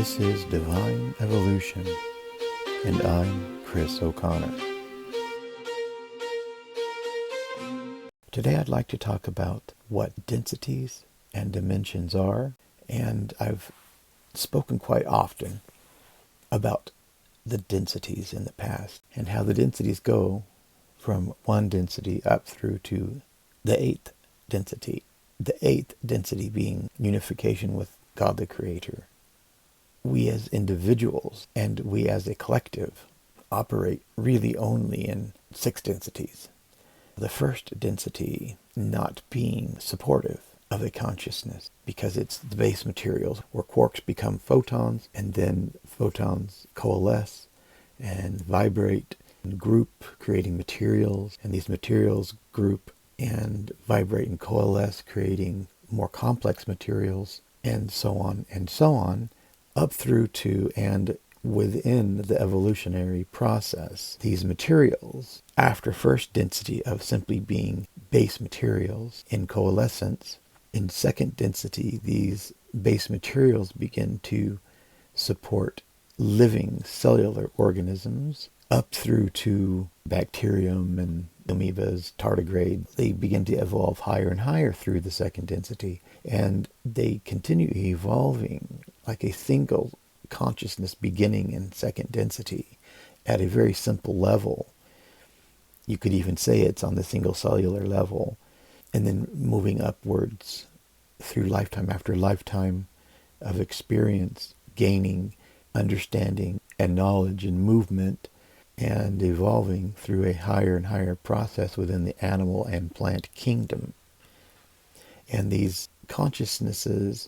This is Divine Evolution, and I'm Chris O'Connor. Today I'd like to talk about what densities and dimensions are, and I've spoken quite often about the densities in the past and how the densities go from one density up through to the eighth density. The eighth density being unification with God the Creator. We as individuals and we as a collective operate really only in 6 densities. The first density not being supportive of a consciousness because it's the base materials where quarks become photons and then photons coalesce and vibrate and group, creating materials, and these materials group and vibrate and coalesce, creating more complex materials, and so on, up through to and within the evolutionary process. These materials, after first density of simply being base materials in coalescence, in second density, these base materials begin to support living cellular organisms up through to bacterium and amoebas, tardigrade. They begin to evolve higher and higher through the second density, and they continue evolving like a single consciousness beginning in second density at a very simple level. You could even say it's on the single cellular level, and then moving upwards through lifetime after lifetime of experience, gaining understanding and knowledge and movement, and evolving through a higher and higher process within the animal and plant kingdom. And these consciousnesses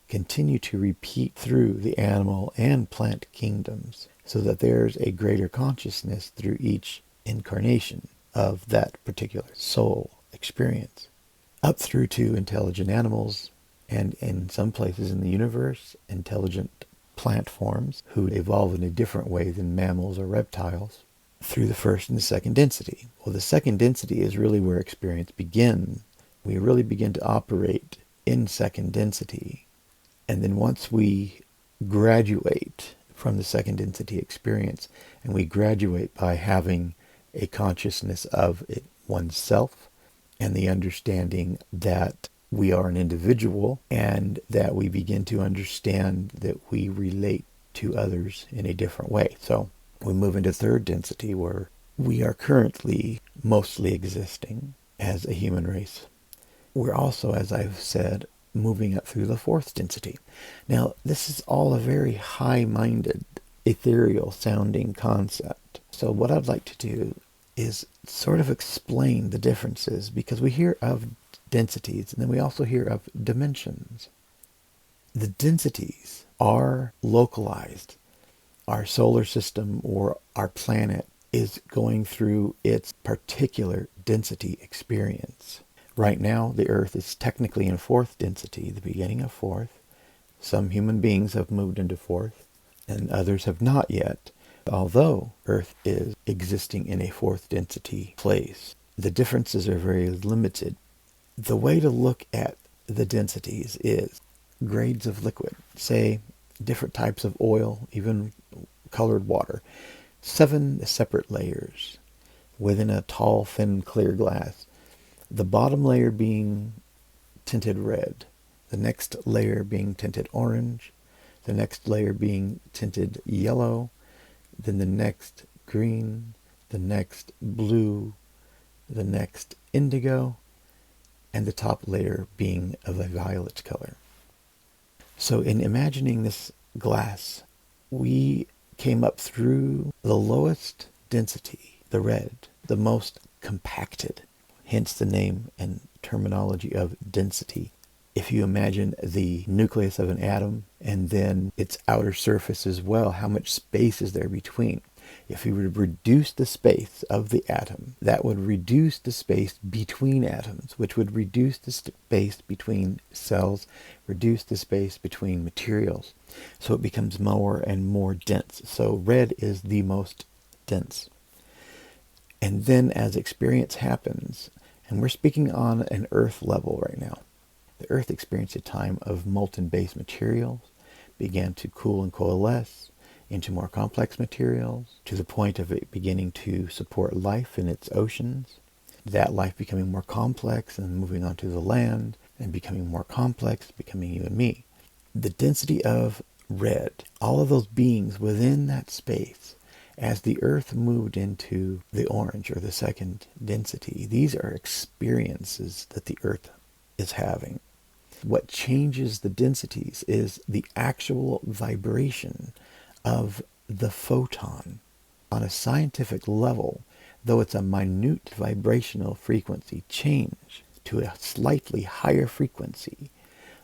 continue to repeat through the animal and plant kingdoms, so that there's a greater consciousness through each incarnation of that particular soul experience, up through to intelligent animals, and in some places in the universe, intelligent plant forms who evolve in a different way than mammals or reptiles, through the first and the second density. Well, the second density is really where experience begins. We really begin to operate in second density. And then once we graduate from the second density experience, and we graduate by having a consciousness of it oneself, and the understanding that we are an individual, and that we begin to understand that we relate to others in a different way. So we move into third density, where we are currently mostly existing as a human race. We're also, as I've said, moving up through the fourth density. Now, this is all a very high-minded, ethereal sounding concept. So what I'd like to do is sort of explain the differences, because we hear of densities and then we also hear of dimensions. The densities are localized. Our solar system or our planet is going through its particular density experience. Right now, the Earth is technically in fourth density, the beginning of fourth. Some human beings have moved into fourth, and others have not yet, although Earth is existing in a fourth density place. The differences are very limited. The way to look at the densities is grades of liquid, say different types of oil, even colored water. 7 separate layers within a tall, thin, clear glass. The bottom layer being tinted red, the next layer being tinted orange, the next layer being tinted yellow, then the next green, the next blue, the next indigo, and the top layer being of a violet color. So in imagining this glass, we came up through the lowest density, the red, the most compacted, hence the name and terminology of density. If you imagine the nucleus of an atom and then its outer surface as well, how much space is there between? If you were to reduce the space of the atom, that would reduce the space between atoms, which would reduce the space between cells, reduce the space between materials. So it becomes more and more dense. So red is the most dense. And then as experience happens, and we're speaking on an Earth level right now, the Earth experienced a time of molten base materials, began to cool and coalesce into more complex materials, to the point of it beginning to support life in its oceans, that life becoming more complex and moving onto the land, and becoming more complex, becoming you and me. The density of red, all of those beings within that space, as the earth moved into the orange, or the second density, these are experiences that the earth is having. What changes the densities is the actual vibration of the photon. On a scientific level, though it's a minute vibrational frequency change to a slightly higher frequency,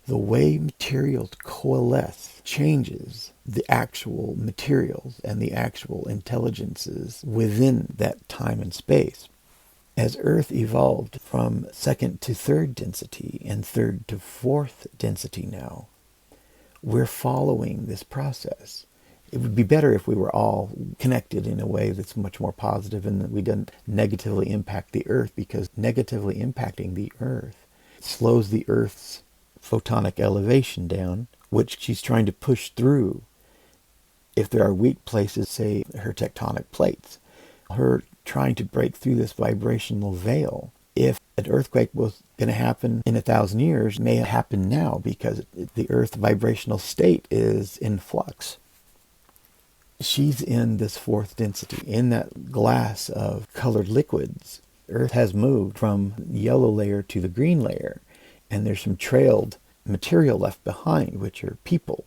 the way materials coalesce changes the actual materials and the actual intelligences within that time and space. As Earth evolved from second to third density and third to fourth density now, we're following this process. It would be better if we were all connected in a way that's much more positive and that we didn't negatively impact the Earth, because negatively impacting the Earth slows the Earth's photonic elevation down, which she's trying to push through. If there are weak places, say her tectonic plates, her trying to break through this vibrational veil. If an earthquake was going to happen in 1,000 years, may happen now because the Earth's vibrational state is in flux. She's in this fourth density, in that glass of colored liquids. Earth has moved from the yellow layer to the green layer, and there's some trailed material left behind, which are people.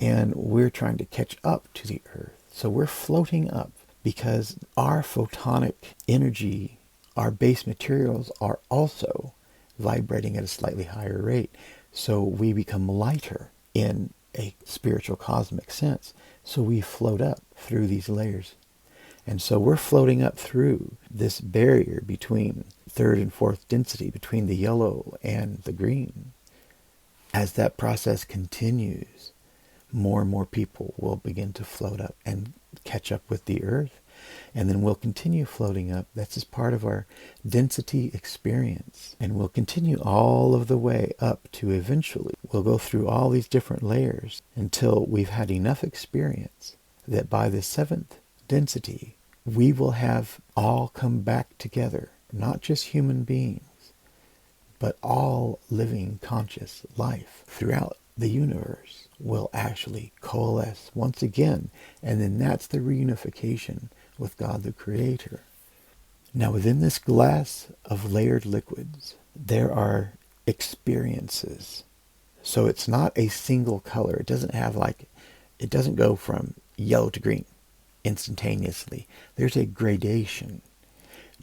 And we're trying to catch up to the Earth. So we're floating up because our photonic energy, our base materials, are also vibrating at a slightly higher rate. So we become lighter in a spiritual cosmic sense. So we float up through these layers. And so we're floating up through this barrier between third and fourth density, between the yellow and the green. As that process continues, more and more people will begin to float up and catch up with the Earth. And then we'll continue floating up. That's just part of our density experience. And we'll continue all of the way up to eventually we'll go through all these different layers until we've had enough experience that by the seventh density, we will have all come back together. Not just human beings, but all living conscious life throughout the universe will actually coalesce once again. And then that's the reunification with God the Creator. Now within this glass of layered liquids, there are experiences. So it's not a single color. It doesn't go from yellow to green instantaneously. There's a gradation.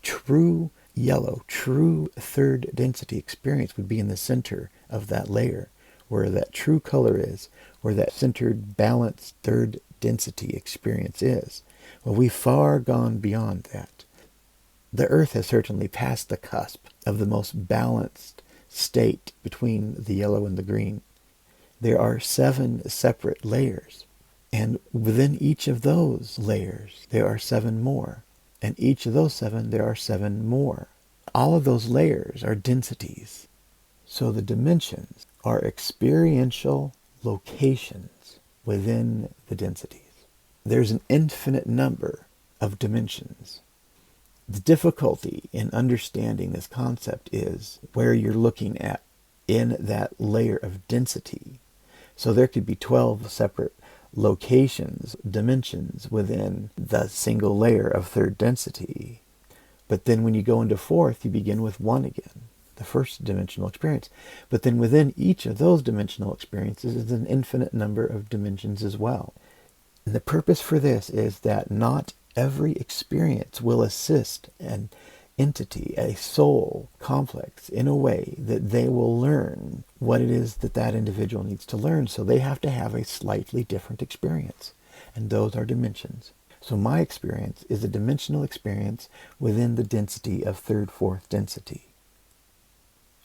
True yellow, true third density experience would be in the center of that layer, where that true color is, where that centered, balanced third density experience is. Well, we've far gone beyond that. The Earth has certainly passed the cusp of the most balanced state between the yellow and the green. There are 7 separate layers, and within each of those layers, there are 7 more. And each of those 7, there are 7 more. All of those layers are densities. So the dimensions are experiential locations within the densities. There's an infinite number of dimensions. The difficulty in understanding this concept is where you're looking at in that layer of density. So there could be 12 separate locations, dimensions within the single layer of third density. But then when you go into fourth, you begin with 1 again, the first dimensional experience. But then within each of those dimensional experiences is an infinite number of dimensions as well. And the purpose for this is that not every experience will assist an entity, a soul complex, in a way that they will learn what it is that that individual needs to learn. So they have to have a slightly different experience. And those are dimensions. So my experience is a dimensional experience within the density of third, fourth density.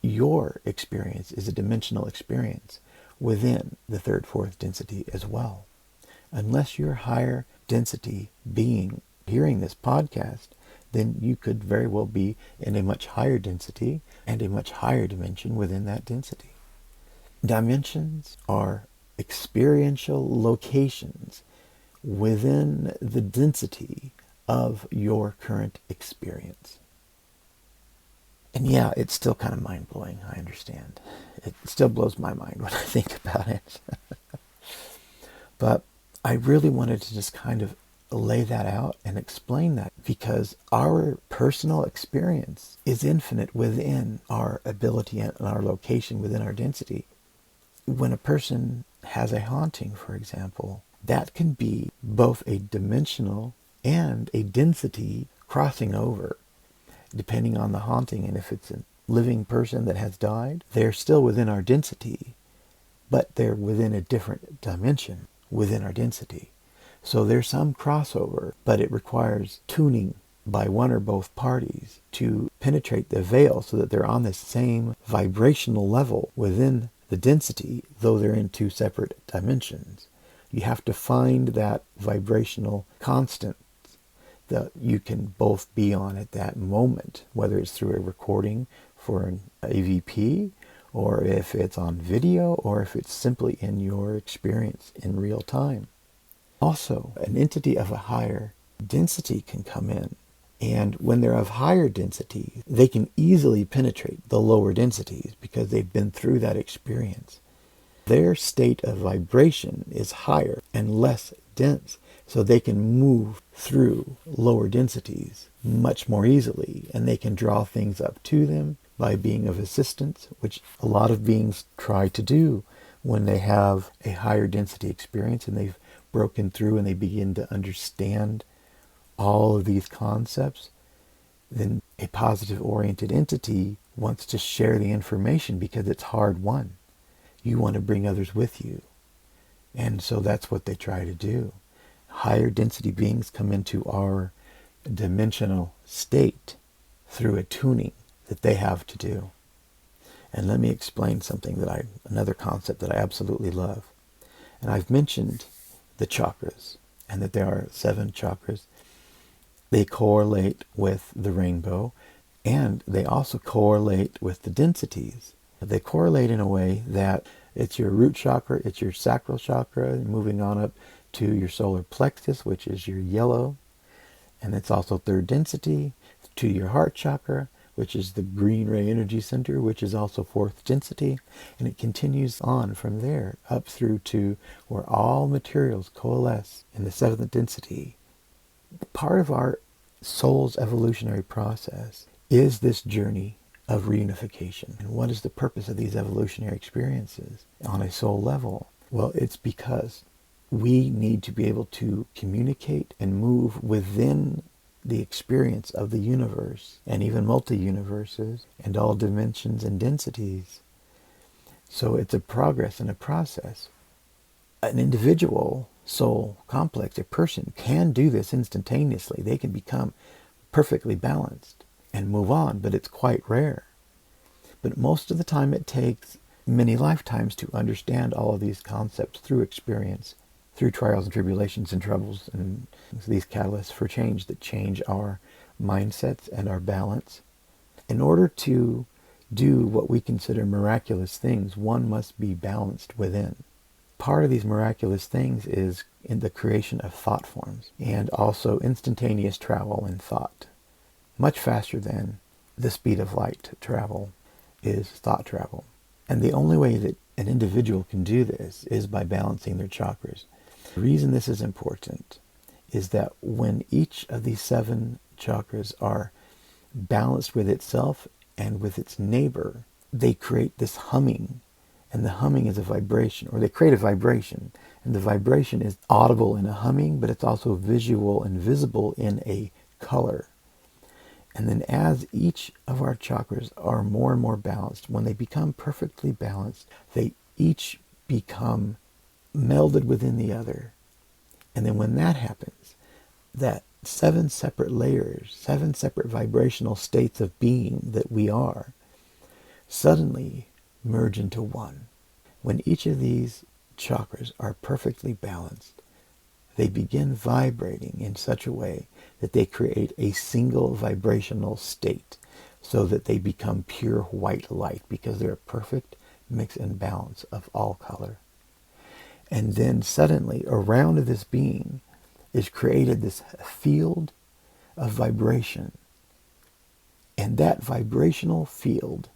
Your experience is a dimensional experience within the third, fourth density as well. Unless you're higher density being hearing this podcast, then you could very well be in a much higher density and a much higher dimension within that density. Dimensions are experiential locations within the density of your current experience. And yeah, it's still kind of mind-blowing, I understand. It still blows my mind when I think about it. But I really wanted to just kind of lay that out and explain that, because our personal experience is infinite within our ability and our location within our density. When a person has a haunting, for example, that can be both a dimensional and a density crossing over, depending on the haunting. And if it's a living person that has died, they're still within our density, but they're within a different dimension within our density. So there's some crossover, but it requires tuning by one or both parties to penetrate the veil so that they're on the same vibrational level within the density, though they're in two separate dimensions. You have to find that vibrational constant that you can both be on at that moment, whether it's through a recording for an AVP, or if it's on video, or if it's simply in your experience in real time. Also, an entity of a higher density can come in, and when they're of higher density, they can easily penetrate the lower densities because they've been through that experience. Their state of vibration is higher and less dense, so they can move through lower densities much more easily, and they can draw things up to them by being of assistance, which a lot of beings try to do when they have a higher density experience and they've broken through and they begin to understand all of these concepts. Then a positive oriented entity wants to share the information because it's hard won. You want to bring others with you. And so that's what they try to do. Higher density beings come into our dimensional state through a tuning that they have to do. And let me explain something another concept that I absolutely love. And I've mentioned the chakras, and that there are 7 chakras. They correlate with the rainbow, and they also correlate with the densities. They correlate in a way that it's your root chakra, it's your sacral chakra, moving on up to your solar plexus, which is your yellow, and it's also 3rd density, to your heart chakra, which is the green ray energy center, which is also 4th density, and it continues on from there up through to where all materials coalesce in the 7th density. Part of our soul's evolutionary process is this journey of reunification. And what is the purpose of these evolutionary experiences on a soul level? Well, it's because we need to be able to communicate and move within the experience of the universe, and even multi-universes, and all dimensions and densities. So it's a progress and a process. An individual soul complex, a person, can do this instantaneously. They can become perfectly balanced and move on, but it's quite rare. But most of the time it takes many lifetimes to understand all of these concepts through experience, through trials and tribulations and troubles, and these catalysts for change that change our mindsets and our balance. In order to do what we consider miraculous things, one must be balanced within. Part of these miraculous things is in the creation of thought forms, and also instantaneous travel in thought. Much faster than the speed of light travel is thought travel. And the only way that an individual can do this is by balancing their chakras. The reason this is important is that when each of these 7 chakras are balanced with itself and with its neighbor, they create this humming. And the humming is a vibration, or they create a vibration. And the vibration is audible in a humming, but it's also visual and visible in a color. And then as each of our chakras are more and more balanced, when they become perfectly balanced, they each become melded within the other. And then when that happens, that 7 separate layers, 7 separate vibrational states of being that we are, suddenly merge into one. When each of these chakras are perfectly balanced, they begin vibrating in such a way that they create a single vibrational state, so that they become pure white light, because they're a perfect mix and balance of all color. And then suddenly around this being is created this field of vibration. And that vibrational field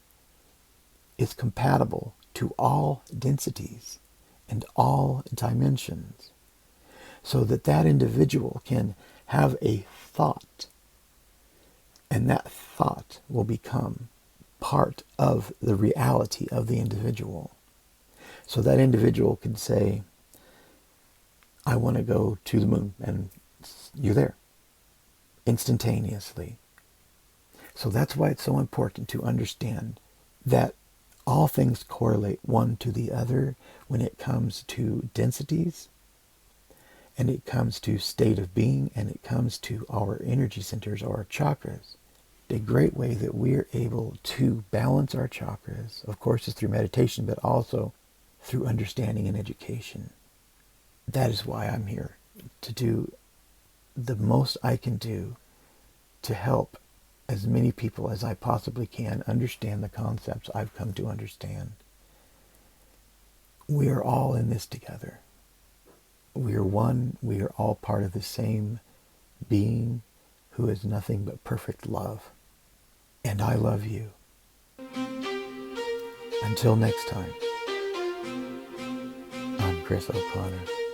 is compatible to all densities and all dimensions, so that that individual can have a thought, and that thought will become part of the reality of the individual. So that individual can say, I want to go to the moon, and you're there instantaneously. So that's why it's so important to understand that all things correlate one to the other when it comes to densities, and it comes to state of being, and it comes to our energy centers or our chakras. A great way that we're able to balance our chakras, of course, is through meditation, but also through understanding and education. That is why I'm here, to do the most I can do to help as many people as I possibly can understand the concepts I've come to understand. We are all in this together. We are one. We are all part of the same being who is nothing but perfect love. And I love you. Until next time, I'm Chris O'Connor.